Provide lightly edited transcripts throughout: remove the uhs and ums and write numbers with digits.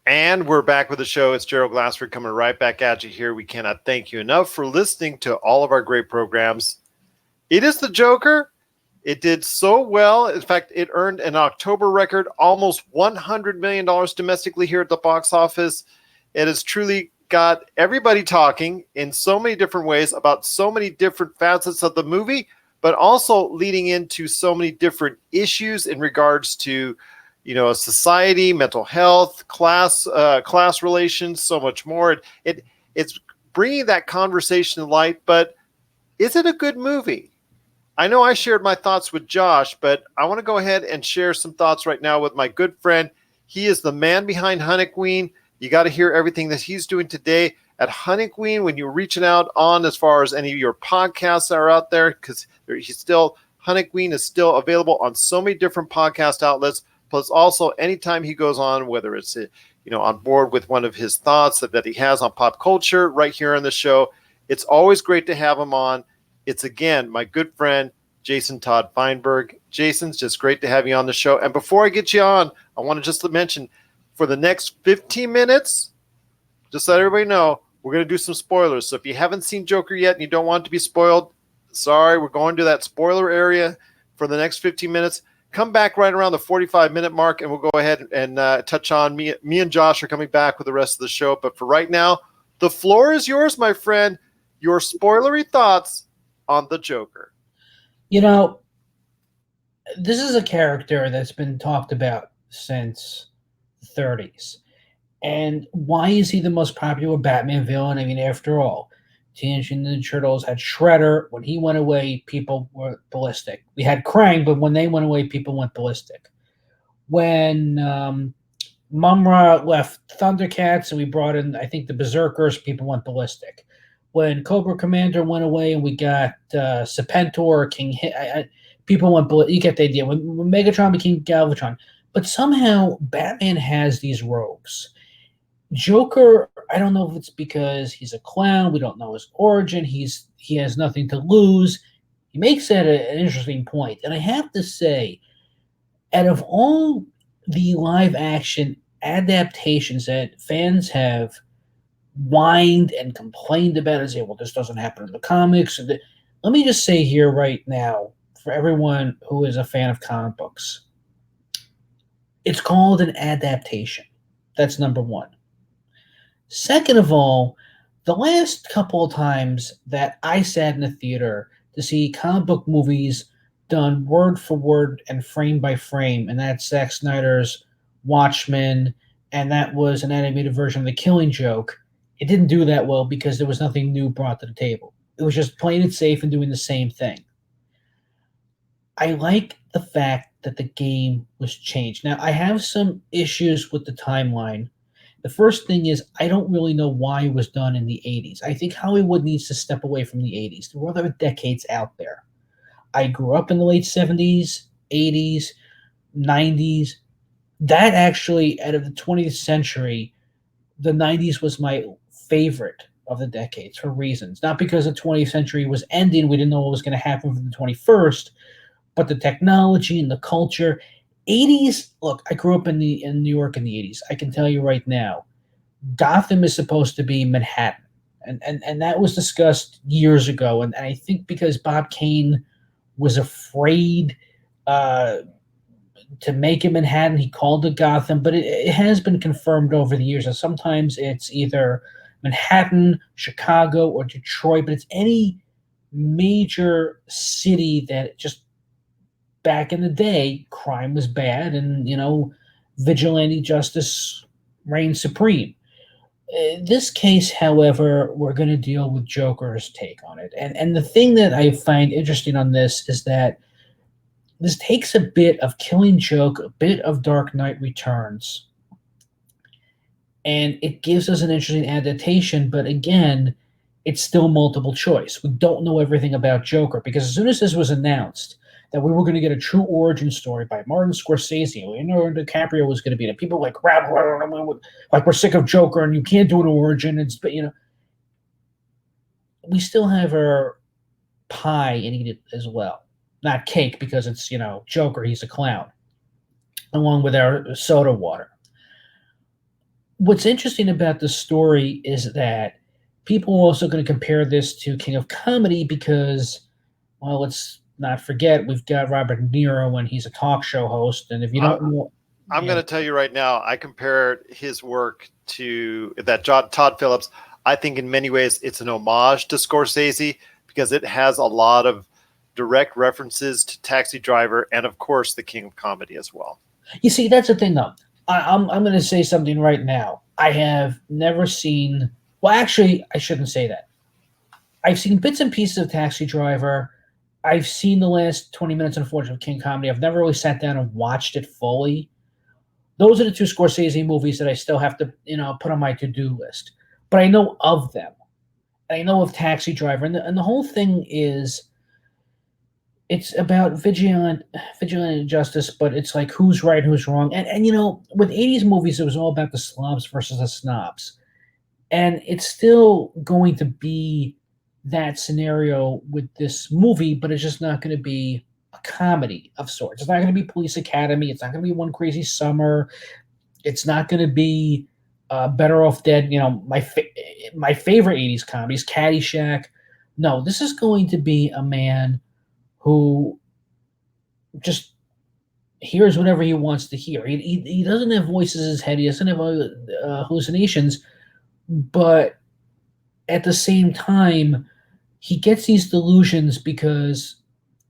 And we're back with the show. It's Gerald Glassford coming right back at you here. We cannot thank you enough for listening to all of our great programs. It is the Joker. It did so well. In fact, it earned an October record, almost $100 million domestically here at the box office. It has truly got everybody talking in so many different ways about so many different facets of the movie, but also leading into so many different issues in regards to society, mental health, class relations, so much more. It's bringing that conversation to light. But is it a good movie? I know I shared my thoughts with Josh, but I want to go ahead and share some thoughts right now with my good friend. He is the man behind Hunnicween. You got to hear everything that he's doing today at Hunnicween when you're reaching out on as far as any of your podcasts that are out there, because Hunnicween is still available on so many different podcast outlets. Plus, also, anytime he goes on, whether it's on board with one of his thoughts that he has on pop culture right here on the show, it's always great to have him on. It's, again, my good friend, Jason Todd Fineburgh. Jason's just great to have you on the show. And before I get you on, I want to just mention, for the next 15 minutes, just let everybody know, we're going to do some spoilers. So if you haven't seen Joker yet and you don't want to be spoiled, sorry, we're going to that spoiler area for the next 15 minutes. Come back right around the 45-minute mark, and we'll go ahead and touch on me and Josh are coming back with the rest of the show. But for right now, the floor is yours, my friend. Your spoilery thoughts on the Joker. This is a character that's been talked about since the 30s. And why is he the most popular Batman villain? I mean, after all, Teenage Mutant Ninja Turtles had Shredder. When he went away, people were ballistic. We had Krang, but when they went away, people went ballistic. When Mumra left Thundercats and we brought in, I think, the Berserkers, people went ballistic. When Cobra Commander went away and we got Serpentor, King people went ballistic. You get the idea. When Megatron became Galvatron. But somehow Batman has these rogues. Joker, I don't know if it's because he's a clown. We don't know his origin. He has nothing to lose. He makes that an interesting point. And I have to say, out of all the live action adaptations that fans have whined and complained about and say, well, this doesn't happen in the comics. Let me just say here right now, for everyone who is a fan of comic books, it's called an adaptation. That's number one. Second of all, the last couple of times that I sat in a theater to see comic book movies done word for word and frame by frame, and that's Zack Snyder's Watchmen, and that was an animated version of The Killing Joke, it didn't do that well because there was nothing new brought to the table. It was just playing it safe and doing the same thing. I like the fact that the game was changed. Now, I have some issues with the timeline. The first thing is I don't really know why it was done in the 80s. I think Hollywood needs to step away from the 80s. There were other decades out there. I grew up in the late 70s, 80s, 90s. That actually, out of the 20th century, the 90s was my favorite of the decades for reasons. Not because the 20th century was ending, we didn't know what was going to happen for the 21st, but the technology and the culture. 80s, look, I grew up in New York in the 80s. I can tell you right now, Gotham is supposed to be Manhattan. And that was discussed years ago. And I think because Bob Kane was afraid to make it Manhattan, he called it Gotham. But it has been confirmed over the years that sometimes it's either Manhattan, Chicago, or Detroit. But it's any major city that just back in the day, crime was bad and, vigilante justice reigned supreme. In this case, however, we're going to deal with Joker's take on it. And the thing that I find interesting on this is that this takes a bit of Killing Joke, a bit of Dark Knight Returns, and it gives us an interesting adaptation, but again, it's still multiple choice. We don't know everything about Joker, because as soon as this was announced, that we were going to get a true origin story by Martin Scorsese. Leonardo DiCaprio was going to be there. People like we're sick of Joker and you can't do an origin. We still have our pie and eat it as well. Not cake because it's, Joker, he's a clown. Along with our soda water. what's interesting about the story is that people are also going to compare this to King of Comedy because, well, let's not forget we've got Robert De Niro when he's a talk show host, and if you I, don't know, I'm yeah, going to tell you right now, I compare his work to that Todd Phillips. I think in many ways it's an homage to Scorsese because it has a lot of direct references to Taxi Driver and, of course, The King of Comedy as well. you see, that's the thing though. I'm going to say something right now. I have never seen. Well, actually, I shouldn't say that. I've seen bits and pieces of Taxi Driver. I've seen the last 20 minutes, unfortunately, of King Comedy. I've never really sat down and watched it fully. Those are the two Scorsese movies that I still have to, put on my to-do list. But I know of them. I know of Taxi Driver, and the whole thing is it's about vigilant justice, but it's like who's right, who's wrong, and with '80s movies, it was all about the slobs versus the snobs, and it's still going to be that scenario with this movie, but it's just not going to be a comedy of sorts. It's not going to be Police Academy. It's not going to be One Crazy Summer. It's not going to be Better Off Dead. My favorite '80s comedies, Caddyshack. No, this is going to be a man who just hears whatever he wants to hear. He doesn't have voices in his head. He doesn't have hallucinations, but at the same time, he gets these delusions because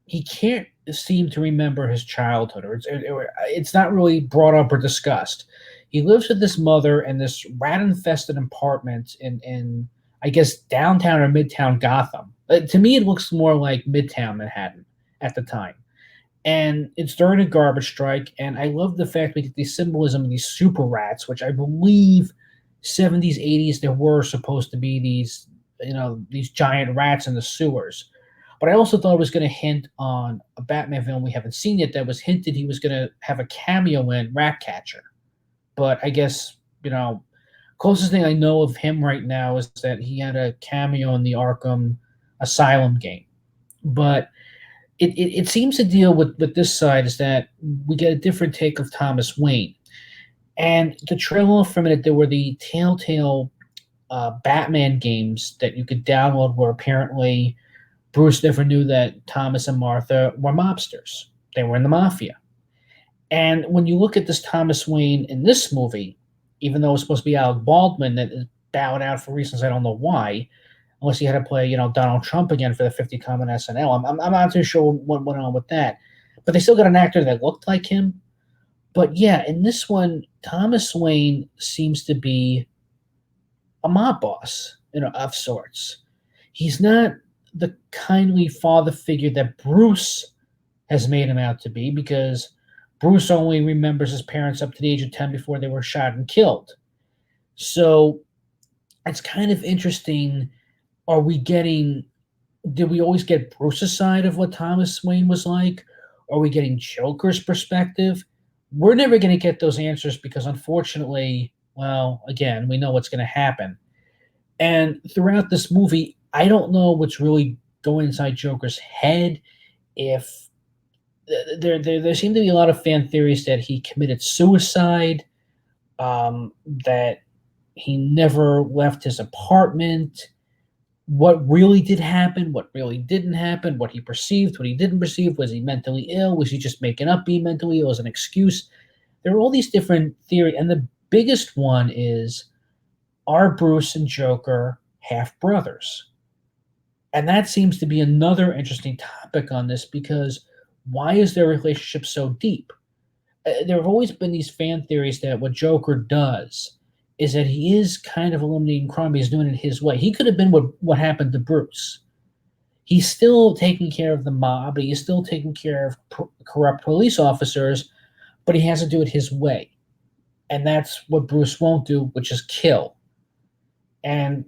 he can't seem to remember his childhood, or it's not really brought up or discussed. He lives with this mother in this rat-infested apartment in I guess downtown or midtown Gotham. To me, it looks more like midtown Manhattan at the time. And it's during a garbage strike, and I love the fact we get the symbolism of these super rats, which I believe 70s, 80s there were supposed to be these giant rats in the sewers. But I also thought it was going to hint on a Batman villain we haven't seen yet that was hinted he was going to have a cameo in Ratcatcher. But I guess, closest thing I know of him right now is that he had a cameo in the Arkham Asylum game. But it seems to deal with this side is that we get a different take of Thomas Wayne. And to trail off from it, there were the Telltale Batman games that you could download where apparently Bruce never knew that Thomas and Martha were mobsters. They were in the mafia. And when you look at this Thomas Wayne in this movie, even though it's supposed to be Alec Baldwin that is bowed out for reasons I don't know why, unless he had to play, Donald Trump again for the 50th time on SNL. I'm not too sure what went on with that. But they still got an actor that looked like him. But yeah, in this one, Thomas Wayne seems to be a mob boss, of sorts. He's not the kindly father figure that Bruce has made him out to be, because Bruce only remembers his parents up to the age of 10 before they were shot and killed. So it's kind of interesting. Did we always get Bruce's side of what Thomas Wayne was like? Are we getting Joker's perspective? We're never going to get those answers because, unfortunately, well, again, we know what's going to happen. And throughout this movie, I don't know what's really going inside Joker's head. If there seem to be a lot of fan theories that he committed suicide, that he never left his apartment. What really did happen, what really didn't happen, what he perceived, what he didn't perceive. Was he mentally ill? Was he just making up being mentally ill as an excuse? There are all these different theories, and the biggest one is, are Bruce and Joker half brothers? And that seems to be another interesting topic on this, because why is their relationship so deep? There have always been these fan theories that what Joker does is that he is kind of eliminating crime, but he's doing it his way. He could have been what happened to Bruce. He's still taking care of the mob, he's still taking care of corrupt police officers, but he has to do it his way. And that's what Bruce won't do, which is kill. And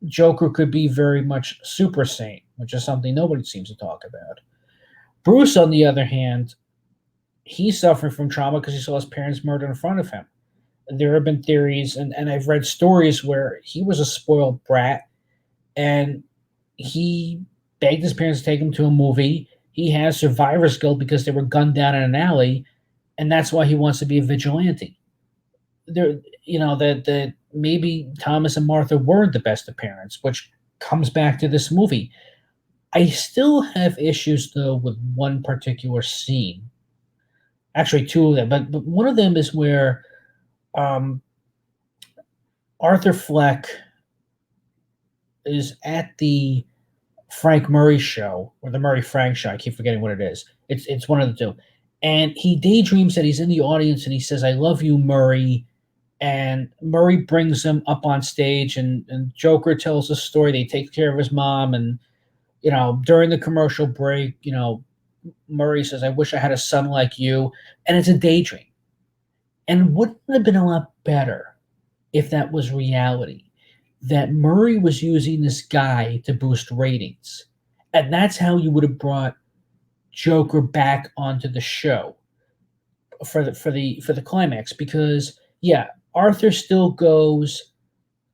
Joker could be very much super sane, which is something nobody seems to talk about. Bruce, on the other hand, he's suffering from trauma because he saw his parents murdered in front of him. There have been theories, and I've read stories where he was a spoiled brat, and he begged his parents to take him to a movie. He has survivor's guilt because they were gunned down in an alley, and that's why he wants to be a vigilante. there, that maybe Thomas and Martha weren't the best of parents, which comes back to this movie. I still have issues though with one particular scene. Actually, two of them, but one of them is where um, Arthur Fleck is at the Frank Murray show or the Murray Frank show. I keep forgetting what it is. It's one of the two, and he daydreams that he's in the audience and he says, "I love you, Murray." And Murray brings him up on stage, and Joker tells the story. They take care of his mom, and during the commercial break, Murray says, "I wish I had a son like you," and it's a daydream. And wouldn't it have been a lot better if that was reality? That Murray was using this guy to boost ratings, and that's how you would have brought Joker back onto the show for the climax. Because yeah, Arthur still goes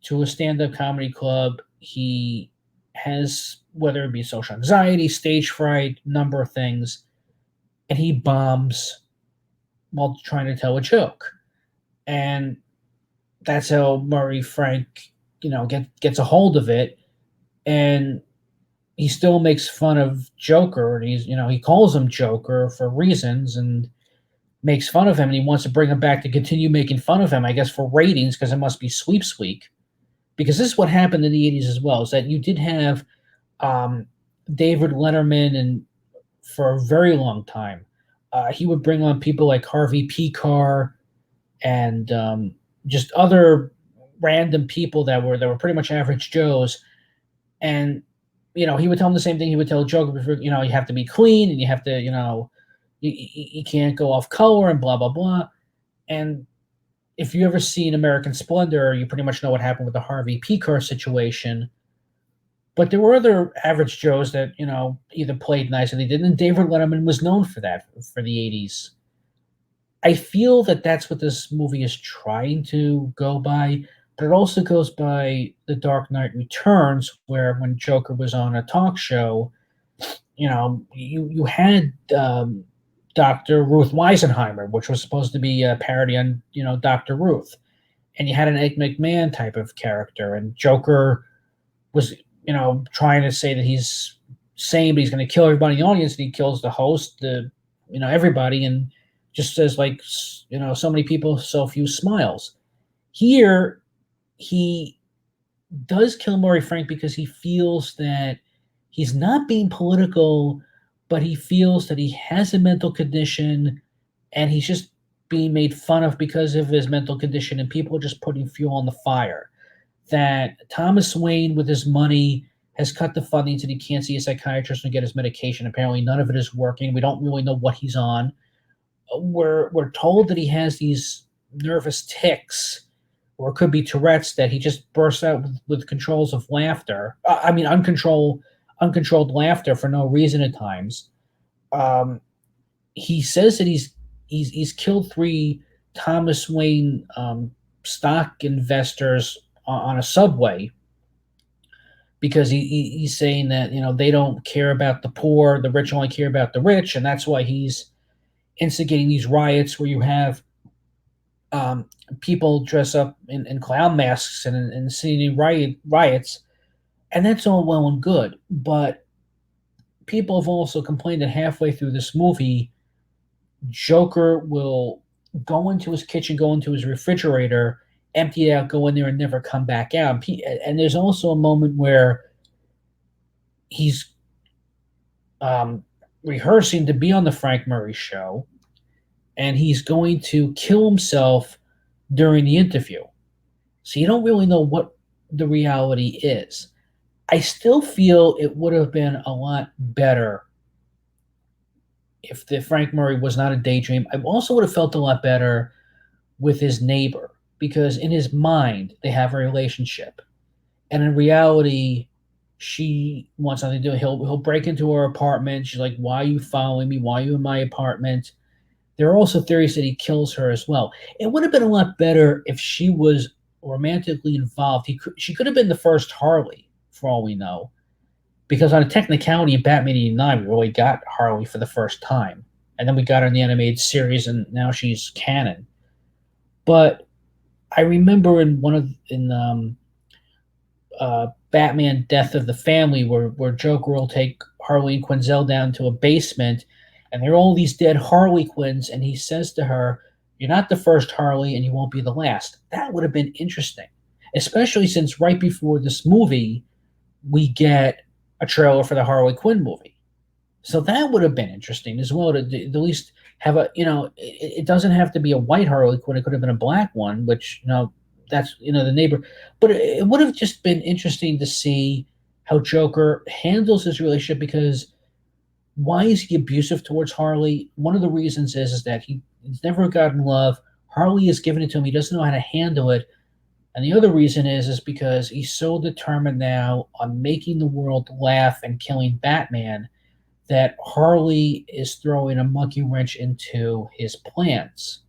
to a stand-up comedy club. He has, whether it be social anxiety, stage fright, number of things, and he bombs while trying to tell a joke. And that's how Murray Frank, gets a hold of it, and he still makes fun of Joker, and he calls him Joker for reasons, and makes fun of him, and he wants to bring him back to continue making fun of him, I guess, for ratings, because it must be sweeps week. Because this is what happened in the 80s as well, is that you did have um, David Letterman, and for a very long time, he would bring on people like Harvey Picar and just other random people that were pretty much average Joes, and he would tell them the same thing he would tell Joker before. You have to be clean, and you have to, you can't go off color, and blah blah blah. And if you ever seen American Splendor, you pretty much know what happened with the Harvey Picar situation. But there were other average Joes that either played nice or they didn't. And David Letterman was known for that for the 80s. I feel that that's what this movie is trying to go by, but it also goes by The Dark Knight Returns, where when Joker was on a talk show, you had Dr. Ruth Weisenheimer, which was supposed to be a parody on Dr. Ruth, and you had an Ed McMahon type of character, and Joker was trying to say that he's sane, but he's going to kill everybody in the audience, and he kills the host, everybody, and just says, like, so many people, so few smiles. Here, he does kill Murray Frank because he feels that he's not being political, but he feels that he has a mental condition, and he's just being made fun of because of his mental condition, and people are just putting fuel on the fire. That Thomas Wayne, with his money, has cut the funding so he can't see a psychiatrist and get his medication. Apparently, none of it is working. We don't really know what he's on. We're told that he has these nervous tics, or it could be Tourette's, that he just bursts out with controls of laughter. I mean, uncontrolled laughter for no reason at times. He says that he's killed 3 Thomas Wayne stock investors on a subway, because he's saying that they don't care about the poor, the rich only care about the rich, and that's why he's instigating these riots where you have people dress up in clown masks and inciting riots, and that's all well and good. But people have also complained that halfway through this movie, Joker will go into his kitchen, go into his refrigerator, empty it out, go in there, and never come back out. And there's also a moment where he's rehearsing to be on the Frank Murray show, and he's going to kill himself during the interview. So you don't really know what the reality is. I still feel it would have been a lot better if the Frank Murray was not a daydream. I also would have felt a lot better with his neighbor, because in his mind they have a relationship, and in reality she wants nothing to do. He'll break into her apartment. She's like, "Why are you following me? Why are you in my apartment?" There are also theories that he kills her as well. It would have been a lot better if she was romantically involved. She could have been the first Harley, for all we know, because on a technicality in Batman '89, we really got Harley for the first time, and then we got her in the animated series, and now she's canon. But I remember in Batman Death of the Family, where Joker will take Harley and Quinzel down to a basement, and there are all these dead Harley Quinns, and he says to her, "You're not the first Harley, and you won't be the last." That would have been interesting, especially since right before this movie, we get a trailer for the Harley Quinn movie. So that would have been interesting as well to at least have a, it doesn't have to be a white Harley Quinn. It could have been a black one, which, that's, the neighbor. But it would have just been interesting to see how Joker handles his relationship, because why is he abusive towards Harley? One of the reasons is that he's never gotten love. Harley has given it to him. He doesn't know how to handle it. And the other reason is because he's so determined now on making the world laugh and killing Batman that Harley is throwing a monkey wrench into his plans.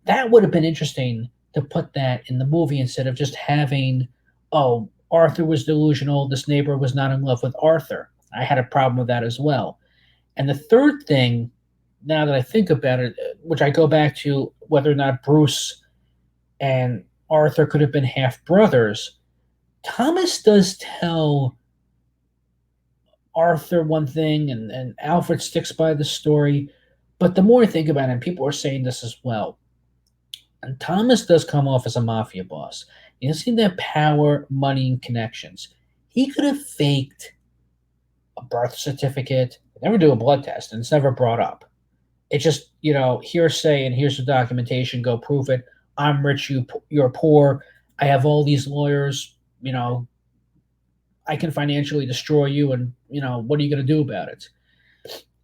That would have been interesting to put that in the movie instead of just having, oh, Arthur was delusional, this neighbor was not in love with Arthur. I had a problem with that as well. And the third thing, now that I think about it, which I go back to whether or not Bruce and Arthur could have been half brothers, Thomas does tell Arthur one thing, and Alfred sticks by the story. But the more I think about it, and people are saying this as well, and Thomas does come off as a mafia boss. He doesn't seem to have power, money, and connections. He could have faked a birth certificate, never do a blood test, and it's never brought up. It's just, hearsay, and here's the documentation, go prove it. I'm rich, you're poor. I have all these lawyers, I can financially destroy you, and what are you going to do about it?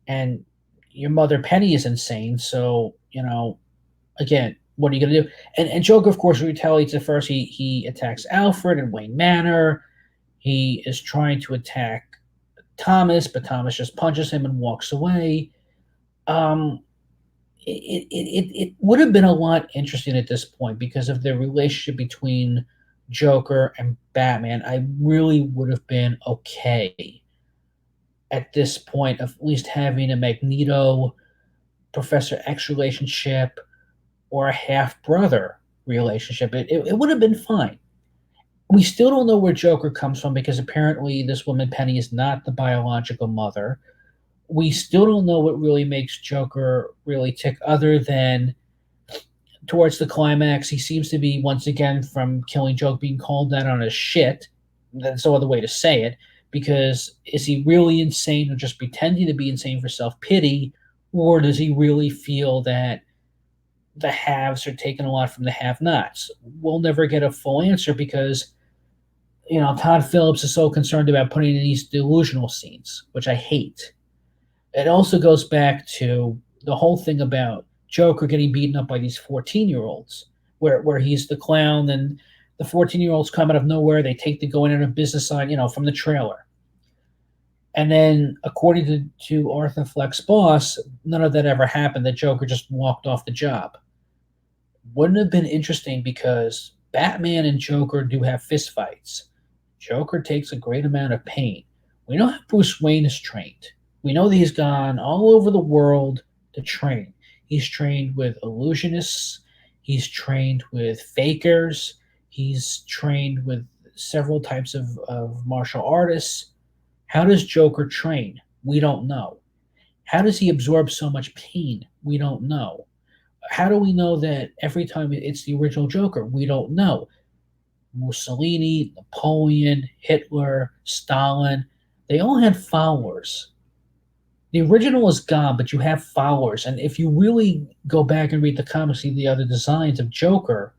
And your mother Penny is insane, so again, what are you going to do? And Joker, of course, retaliates. At first, he attacks Alfred and Wayne Manor. He is trying to attack Thomas, but Thomas just punches him and walks away. It would have been a lot interesting at this point because of the relationship between Joker and Batman. I really would have been okay at this point of at least having a Magneto Professor X relationship or a half brother relationship. It would have been fine. We still don't know where Joker comes from because apparently this woman Penny is not the biological mother. We still don't know what really makes Joker really tick, other than towards the climax, he seems to be, once again, from Killing Joke, being called out on his shit. That's no other way to say it, because is he really insane or just pretending to be insane for self-pity, or does he really feel that the haves are taking a lot from the have-nots? We'll never get a full answer because, Todd Phillips is so concerned about putting in these delusional scenes, which I hate. It also goes back to the whole thing about Joker getting beaten up by these 14-year-olds, where he's the clown, and the 14-year-olds come out of nowhere. They take the going out of business sign, from the trailer. And then, according to Arthur Fleck's boss, none of that ever happened. The Joker just walked off the job. Wouldn't have been interesting because Batman and Joker do have fistfights. Joker takes a great amount of pain. We know how Bruce Wayne is trained. We know that he's gone all over the world to train. He's trained with illusionists. He's trained with fakers. He's trained with several types of martial artists. How does Joker train? We don't know. How does he absorb so much pain? We don't know. How do we know that every time it's the original Joker? We don't know. Mussolini, Napoleon, Hitler, Stalin, they all had followers. The original is gone, but you have followers. And if you really go back and read the comics, see the other designs of Joker,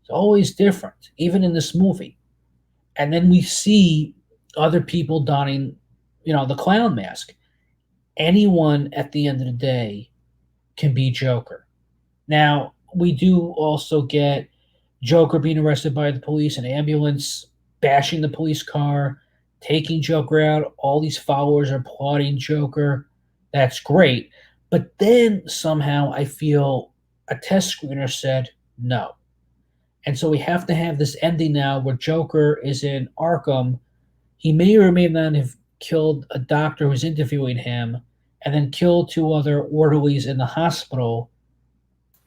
it's always different, even in this movie. And then we see other people donning, the clown mask. Anyone at the end of the day can be Joker. Now, we do also get Joker being arrested by the police, an ambulance, bashing the police car, taking Joker out. All these followers are applauding Joker. That's great. But then somehow I feel a test screener said no. And so we have to have this ending now where Joker is in Arkham. He may or may not have killed a doctor who's interviewing him and then killed two other orderlies in the hospital.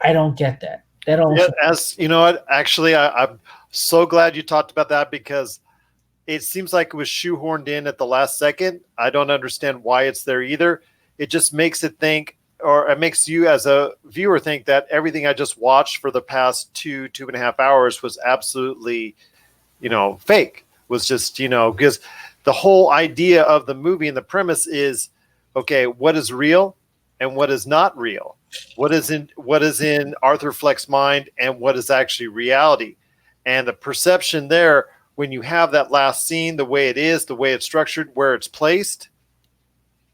I don't get that. That Yeah, also as you know what, actually, I'm so glad you talked about that because it seems like it was shoehorned in at the last second. I don't understand why it's there either. It just makes it think, or it makes you as a viewer think that everything I just watched for the past 2.5 hours was absolutely, fake. Was just, because the whole idea of the movie and the premise is, okay, what is real and what is not real? What is in Arthur Fleck's mind and what is actually reality? And the perception there when you have that last scene, the way it is, the way it's structured, where it's placed,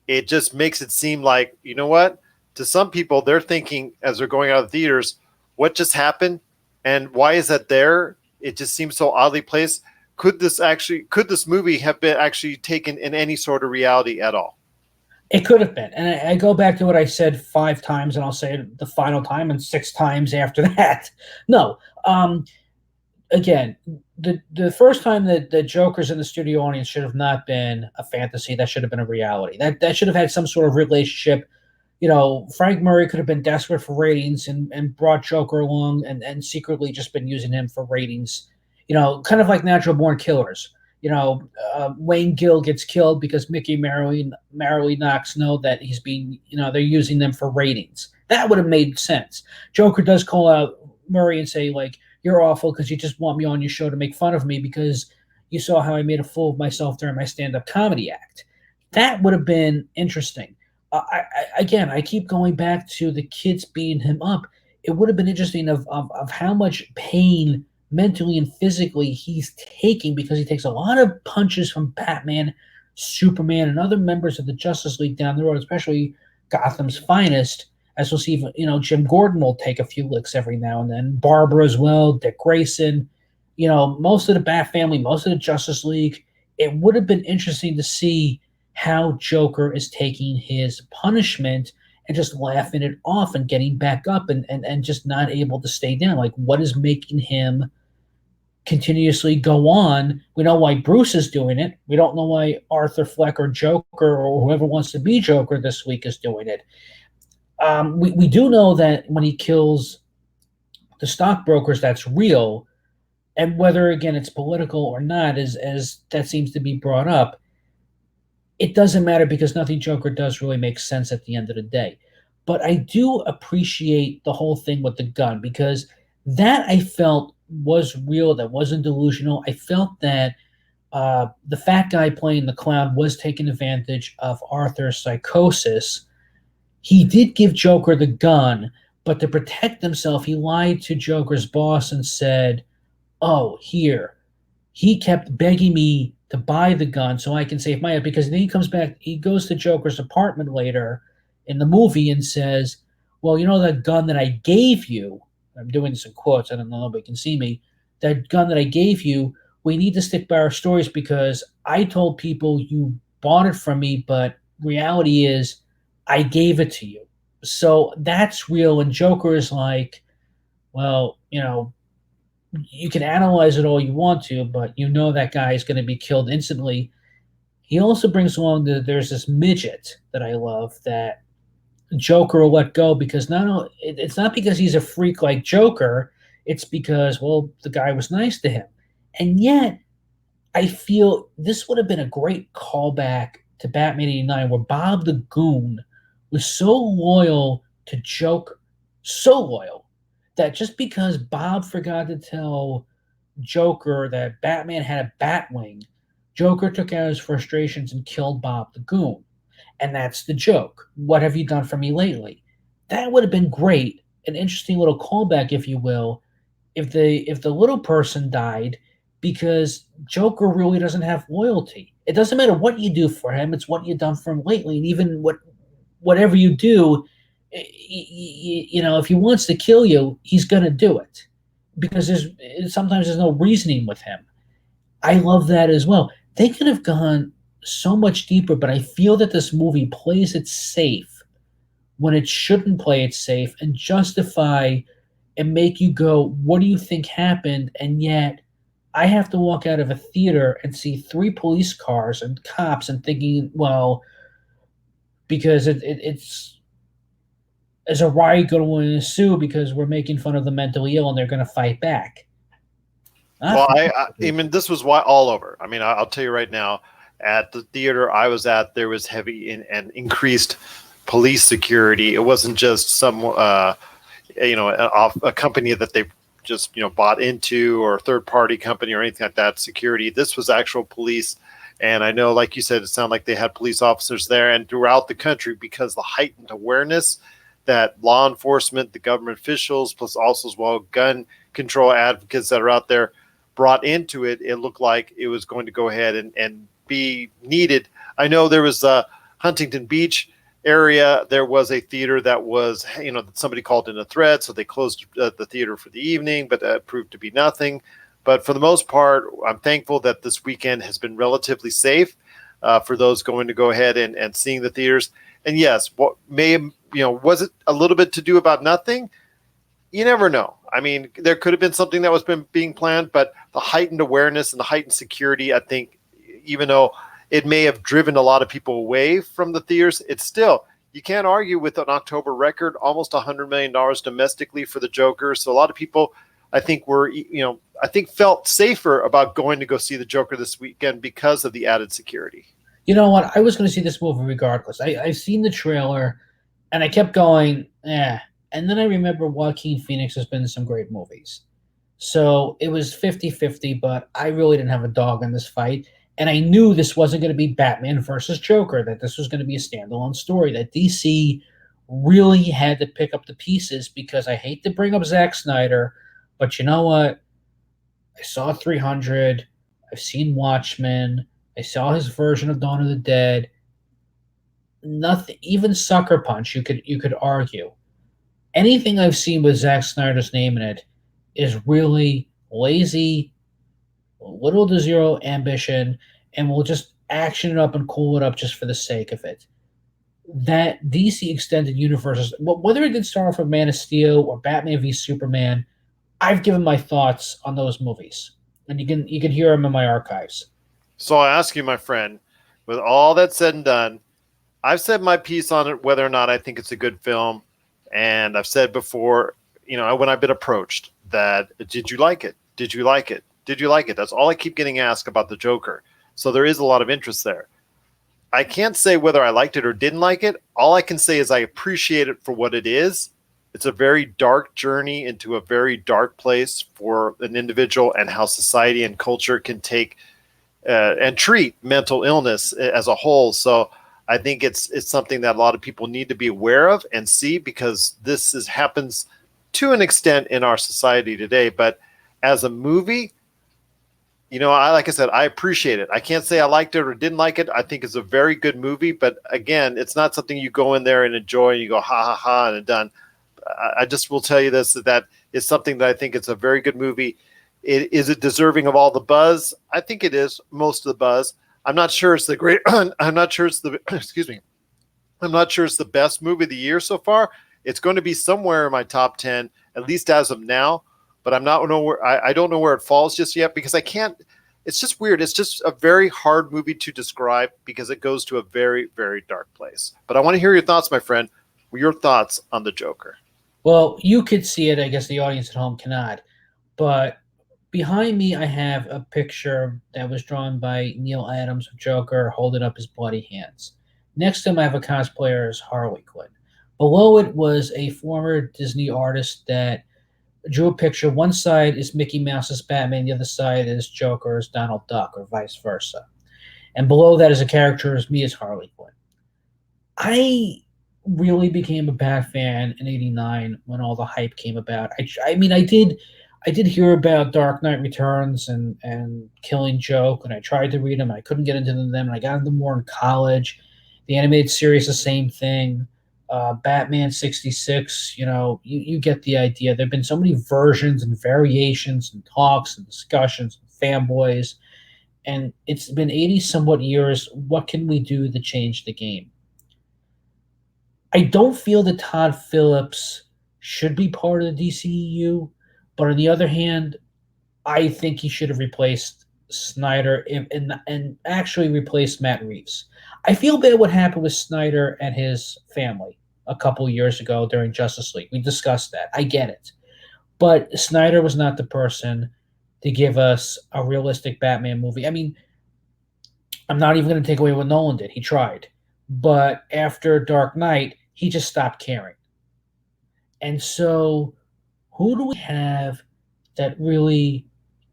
it just makes it seem like, you know what? To some people, they're thinking as they're going out of theaters, what just happened? And why is that there? It just seems so oddly placed. Could this movie have been actually taken in any sort of reality at all? it could have been. And I go back to what I said 5 times, and I'll say it the final time and 6 times after that. No. Again, the first time that the Joker's in the studio audience should have not been a fantasy. That should have been a reality. That should have had some sort of relationship. Frank Murray could have been desperate for ratings and brought Joker along and secretly just been using him for ratings. Kind of like Natural Born Killers. Wayne Gill gets killed because Mickey Marley Knox know that he's being, they're using them for ratings. That would have made sense. Joker does call out Murray and say, like, you're awful because you just want me on your show to make fun of me because you saw how I made a fool of myself during my stand-up comedy act. That would have been interesting. Again, I keep going back to the kids beating him up. It would have been interesting of how much pain mentally and physically he's taking because he takes a lot of punches from Batman, Superman, and other members of the Justice League down the road, especially Gotham's finest. As we'll see, Jim Gordon will take a few licks every now and then. Barbara as well, Dick Grayson, most of the Bat family, most of the Justice League. It would have been interesting to see how Joker is taking his punishment and just laughing it off and getting back up and just not able to stay down. Like, what is making him continuously go on? We know why Bruce is doing it. We don't know why Arthur Fleck or Joker or whoever wants to be Joker this week is doing it. We do know that when he kills the stockbrokers, that's real. And whether, again, it's political or not, as that seems to be brought up, it doesn't matter because nothing Joker does really makes sense at the end of the day. But I do appreciate the whole thing with the gun because that I felt was real, that wasn't delusional. I felt that the fat guy playing the clown was taking advantage of Arthur's psychosis. He did give Joker the gun, but to protect himself, he lied to Joker's boss and said, "Oh, here." He kept begging me to buy the gun so I can save my life because then he comes back, he goes to Joker's apartment later in the movie and says, "Well, that gun that I gave you," I'm doing this in quotes, I don't know, nobody can see me, "that gun that I gave you, we need to stick by our stories because I told people you bought it from me, but reality is I gave it to you." So that's real. And Joker is like, well, you can analyze it all you want to, but that guy is going to be killed instantly. He also brings along there's this midget that I love that Joker will let go because it's not because he's a freak like Joker, it's because, well, the guy was nice to him. And yet, I feel this would have been a great callback to Batman 89 where Bob the Goon was so loyal to Joker, so loyal that just because Bob forgot to tell Joker that Batman had a Batwing, Joker took out his frustrations and killed Bob the Goon. And that's the joke. What have you done for me lately? That would have been great, an interesting little callback, if you will, if the little person died, because Joker really doesn't have loyalty. It doesn't matter what you do for him; it's what you've done for him lately, and even whatever you do, if he wants to kill you, he's going to do it because sometimes there's no reasoning with him. I love that as well. They could have gone so much deeper, but I feel that this movie plays it safe when it shouldn't play it safe and justify and make you go, what do you think happened? And yet I have to walk out of a theater and see 3 police cars and cops and thinking, well, because it's is a riot going to ensue because we're making fun of the mentally ill and they're going to fight back? Well, Not I mean, this was why all over. I mean, I'll tell you right now, at the theater I was at, there was heavy and increased police security. It wasn't just some, a company that they just bought into, or a third party company or anything like that. Security. This was actual police, and I know, like you said, it sounded like they had police officers there and throughout the country because the heightened awareness that law enforcement, the government officials, plus also as well gun control advocates that are out there brought into it, it looked like it was going to go ahead and be needed. I know there was a Huntington Beach area. There was a theater that was, somebody called in a threat, so they closed the theater for the evening, but that proved to be nothing. But for the most part, I'm thankful that this weekend has been relatively safe for those going to go ahead and seeing the theaters. And yes, what may, was it a little bit to do about nothing? You never know. I mean, there could have been something that was being planned, but the heightened awareness and the heightened security, I think, even though it may have driven a lot of people away from the theaters, it's still, you can't argue with an October record, almost $100 million domestically for the Joker. So a lot of people, I think, felt safer about going to go see the Joker this weekend because of the added security. You know what? I was going to see this movie regardless. I've seen the trailer, and I kept going, eh. And then I remember Joaquin Phoenix has been in some great movies. So it was 50-50, but I really didn't have a dog in this fight. And I knew this wasn't going to be Batman versus Joker, that this was going to be a standalone story, that DC really had to pick up the pieces, because I hate to bring up Zack Snyder, but you know what? I saw 300. I've seen Watchmen. I saw his version of Dawn of the Dead. Nothing, even Sucker Punch, you could argue. Anything I've seen with Zack Snyder's name in it is really lazy, little to zero ambition, and will just action it up and cool it up just for the sake of it. That DC Extended Universe, whether it did start off with Man of Steel or Batman v Superman, I've given my thoughts on those movies, and you can hear them in my archives. So I ask you, my friend, with all that said and done, I've said my piece on it, whether or not I think it's a good film. And I've said before, when I've been approached, that did you like it? Did you like it? Did you like it? That's all I keep getting asked about the Joker. So there is a lot of interest there. I can't say whether I liked it or didn't like it. All I can say is I appreciate it for what it is. It's a very dark journey into a very dark place for an individual, and how society and culture can take and treat mental illness as a whole. So I think it's something that a lot of people need to be aware of and see, because this happens to an extent in our society today. But as a movie, like I said, I appreciate it. I can't say I liked it or didn't like it. I think it's a very good movie. But again, it's not something you go in there and enjoy and you go, ha, ha, ha, and done. I just will tell you this, that is something that I think it's a very good movie. Is it deserving of all the buzz? I think it is, most of the buzz. I'm not sure it's the great. I'm not sure it's the. Excuse me. I'm not sure it's the best movie of the year so far. It's going to be somewhere in my top 10, at least as of now. But I'm not know where. I don't know where it falls just yet, because I can't. It's just weird. It's just a very hard movie to describe, because it goes to a very, very dark place. But I want to hear your thoughts, my friend. Your thoughts on the Joker. Well, you could see it. I guess the audience at home cannot. But behind me, I have a picture that was drawn by Neil Adams of Joker holding up his bloody hands. Next to him, I have a cosplayer as Harley Quinn. Below it was a former Disney artist that drew a picture. One side is Mickey Mouse as Batman, the other side is Joker as Donald Duck, or vice versa. And below that is a character as me as Harley Quinn. I really became a Bat fan in '89 when all the hype came about. I mean, I did hear about Dark Knight Returns and Killing Joke, and I tried to read them. I couldn't get into them then, and I got into them more in college. The animated series, the same thing. Batman 66, you get the idea. There have been so many versions and variations and talks and discussions and fanboys, and it's been 80 somewhat years. What can we do to change the game? I don't feel that Todd Phillips should be part of the DCEU, but on the other hand, I think he should have replaced Snyder and actually replaced Matt Reeves. I feel bad what happened with Snyder and his family. a couple years ago during Justice League. We discussed that. I get it. But Snyder was not the person to give us a realistic Batman movie. I mean, I'm not even going to take away what Nolan did. He tried. But after Dark Knight, he just stopped caring. And so, who do we have that really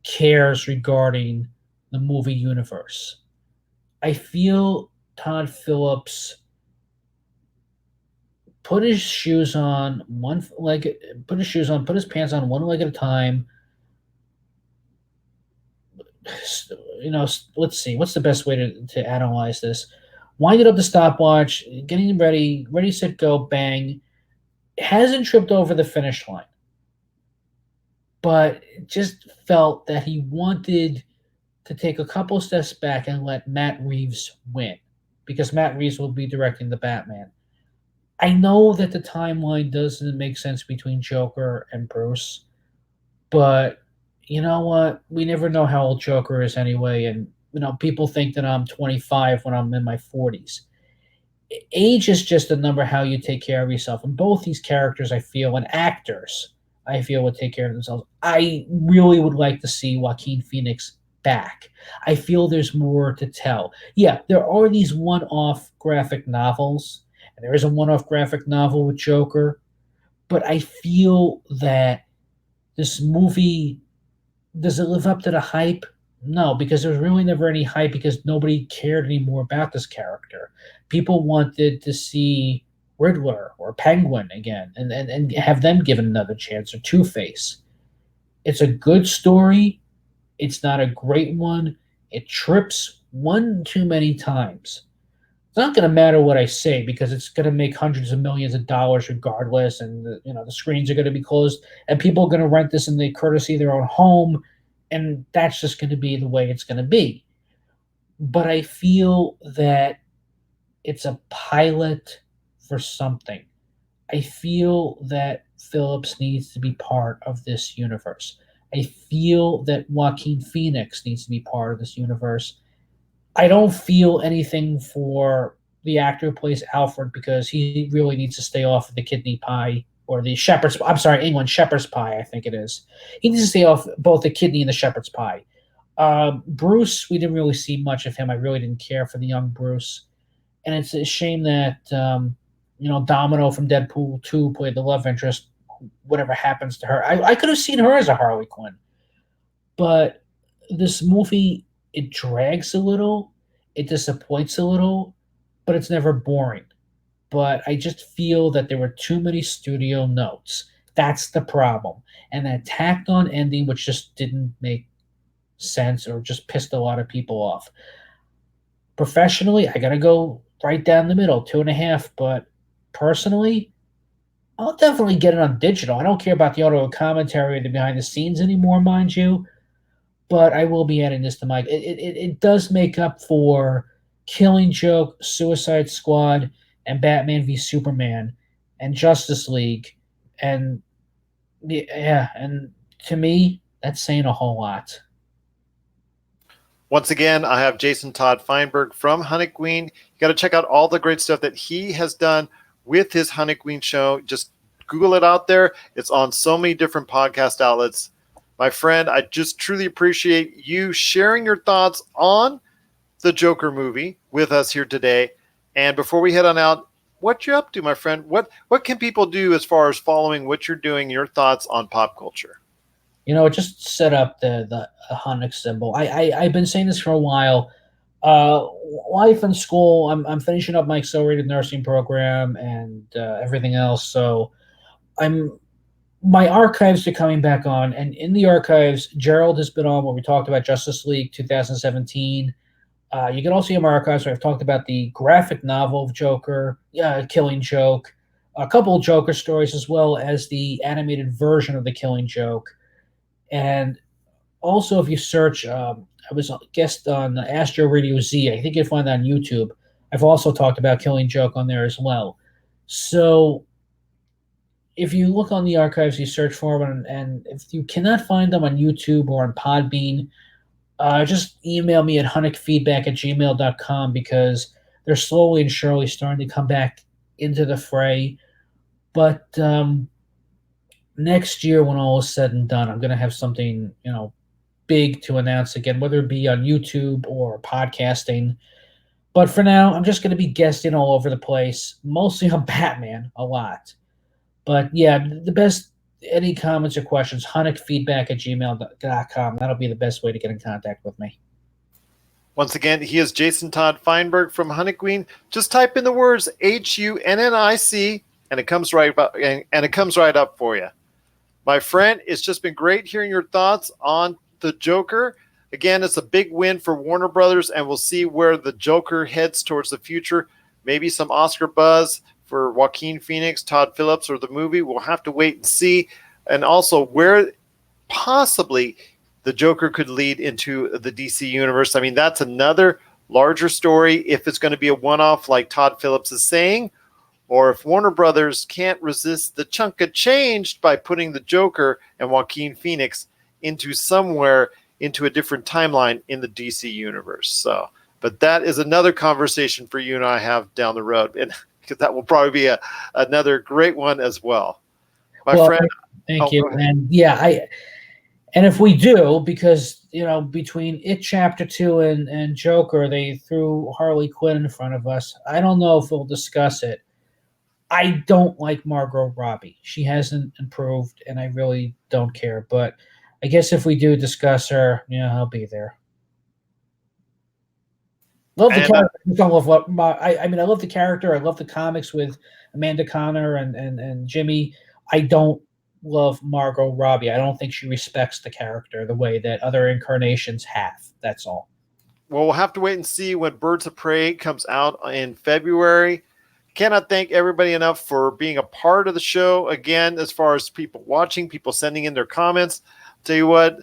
cares regarding the movie universe? I feel Todd Phillips put his shoes on one leg, put his pants on one leg at a time. Let's see, what's the best way to analyze this? Winded up the stopwatch, getting ready, set, go, bang. Hasn't tripped over the finish line, but just felt that he wanted to take a couple steps back and let Matt Reeves win, because Matt Reeves will be directing the Batman. I know that the timeline doesn't make sense between Joker and Bruce, but you know what? We never know how old Joker is anyway, and people think that I'm 25 when I'm in my 40s. Age is just a number how you take care of yourself, and both these characters, I feel, and actors, I feel, would take care of themselves. I really would like to see Joaquin Phoenix back. I feel there's more to tell. Yeah, there are these one-off graphic novels, and there is a one-off graphic novel with Joker, but I feel that this movie, does it live up to the hype? No, because there was really never any hype, because nobody cared anymore about this character. People wanted to see Riddler or Penguin again, and have them given another chance, or Two-Face. It's a good story. It's not a great one. It trips one too many times. It's not going to matter what I say, because it's going to make hundreds of millions of dollars regardless, and the screens are going to be closed, and people are going to rent this in the courtesy of their own home, and that's just going to be the way it's going to be. But I feel that it's a pilot for something. I feel that Phillips needs to be part of this universe. I feel that Joaquin Phoenix needs to be part of this universe. I don't feel anything for the actor who plays Alfred, because he really needs to stay off of the kidney pie, or the shepherd's. I'm sorry, England shepherd's pie, I think it is. He needs to stay off both the kidney and the shepherd's pie. Bruce, we didn't really see much of him. I really didn't care for the young Bruce, and it's a shame that Domino from Deadpool 2 played the love interest. Whatever happens to her, I could have seen her as a Harley Quinn, but this movie, it drags a little, it disappoints a little, but it's never boring. But I just feel that there were too many studio notes. That's the problem. And that tacked on ending, which just didn't make sense, or just pissed a lot of people off. Professionally, I got to go right down the middle, 2.5. But personally, I'll definitely get it on digital. I don't care about the audio commentary or the behind the scenes anymore, mind you. But I will be adding this to my. It does make up for Killing Joke, Suicide Squad, and Batman v Superman, and Justice League, and yeah, and to me, that's saying a whole lot. Once again, I have Jason Todd Fineburgh from Hunnicween. You got to check out all the great stuff that he has done with his Hunnicween show. Just Google it out there. It's on so many different podcast outlets. My friend, I just truly appreciate you sharing your thoughts on the Joker movie with us here today. And before we head on out, what you up to, my friend? What can people do as far as following what you're doing, your thoughts on pop culture? Just set up the Hunnic symbol. I've been saying this for a while. Life and school. I'm finishing up my accelerated nursing program and everything else. So my archives are coming back on, and in the archives, Gerald has been on where we talked about Justice League 2017. You can also hear my archives where I've talked about the graphic novel of Joker, Killing Joke, a couple of Joker stories, as well as the animated version of the Killing Joke. And also, if you search, I was a guest on Astro Radio Z. I think you'll find that on YouTube. I've also talked about Killing Joke on there as well. So if you look on the archives, you search for them, and if you cannot find them on YouTube or on Podbean, just email me at hunnickfeedback@gmail.com, because they're slowly and surely starting to come back into the fray. But next year, when all is said and done, I'm going to have something, big to announce again, whether it be on YouTube or podcasting. But for now, I'm just going to be guesting all over the place, mostly on Batman a lot. But yeah, the best, any comments or questions, hunnickfeedback@gmail.com. That'll be the best way to get in contact with me. Once again, he is Jason Todd Fineburgh from Hunnicween. Just type in the words HUNNIC, and it comes right up for you. My friend, it's just been great hearing your thoughts on the Joker. Again, it's a big win for Warner Brothers, and we'll see where the Joker heads towards the future. Maybe some Oscar buzz for Joaquin Phoenix, Todd Phillips, or the movie. We'll have to wait and see. And also where possibly the Joker could lead into the DC universe. I mean, that's another larger story if it's going to be a one-off like Todd Phillips is saying, or if Warner Brothers can't resist the chunk of change by putting the Joker and Joaquin Phoenix into a different timeline in the DC universe. So, but that is another conversation for you and I have down the road, and because that will probably be another great one as well. My friend. Thank you. And yeah, and if we do, because between It Chapter 2 and Joker, they threw Harley Quinn in front of us. I don't know if we'll discuss it. I don't like Margot Robbie. She hasn't improved, and I really don't care. But I guess if we do discuss her, I'll be there. Love the character. I love the character. I love the comics with Amanda Conner and Jimmy. I don't love Margot Robbie. I don't think she respects the character the way that other incarnations have. That's all. Well, we'll have to wait and see when Birds of Prey comes out in February. Cannot thank everybody enough for being a part of the show. Again, as far as people watching, people sending in their comments. I'll tell you what,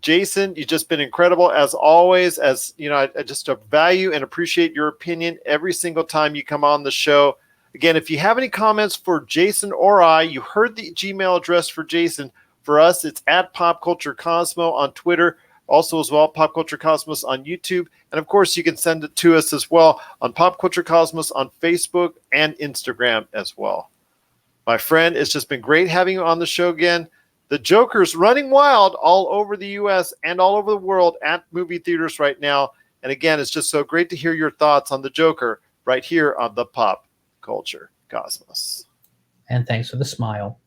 Jason, you've just been incredible as always. As you know, I just value and appreciate your opinion every single time you come on the show. Again, if you have any comments for Jason or I, you heard the Gmail address for Jason. For us, it's @PopCultureCosmo on Twitter. Also as well, Pop Culture Cosmos on YouTube. And of course, you can send it to us as well on Pop Culture Cosmos on Facebook and Instagram as well. My friend, it's just been great having you on the show again. The Joker's running wild all over the U.S. and all over the world at movie theaters right now. And again, it's just so great to hear your thoughts on the Joker right here on the Pop Culture Cosmos. And thanks for the smile.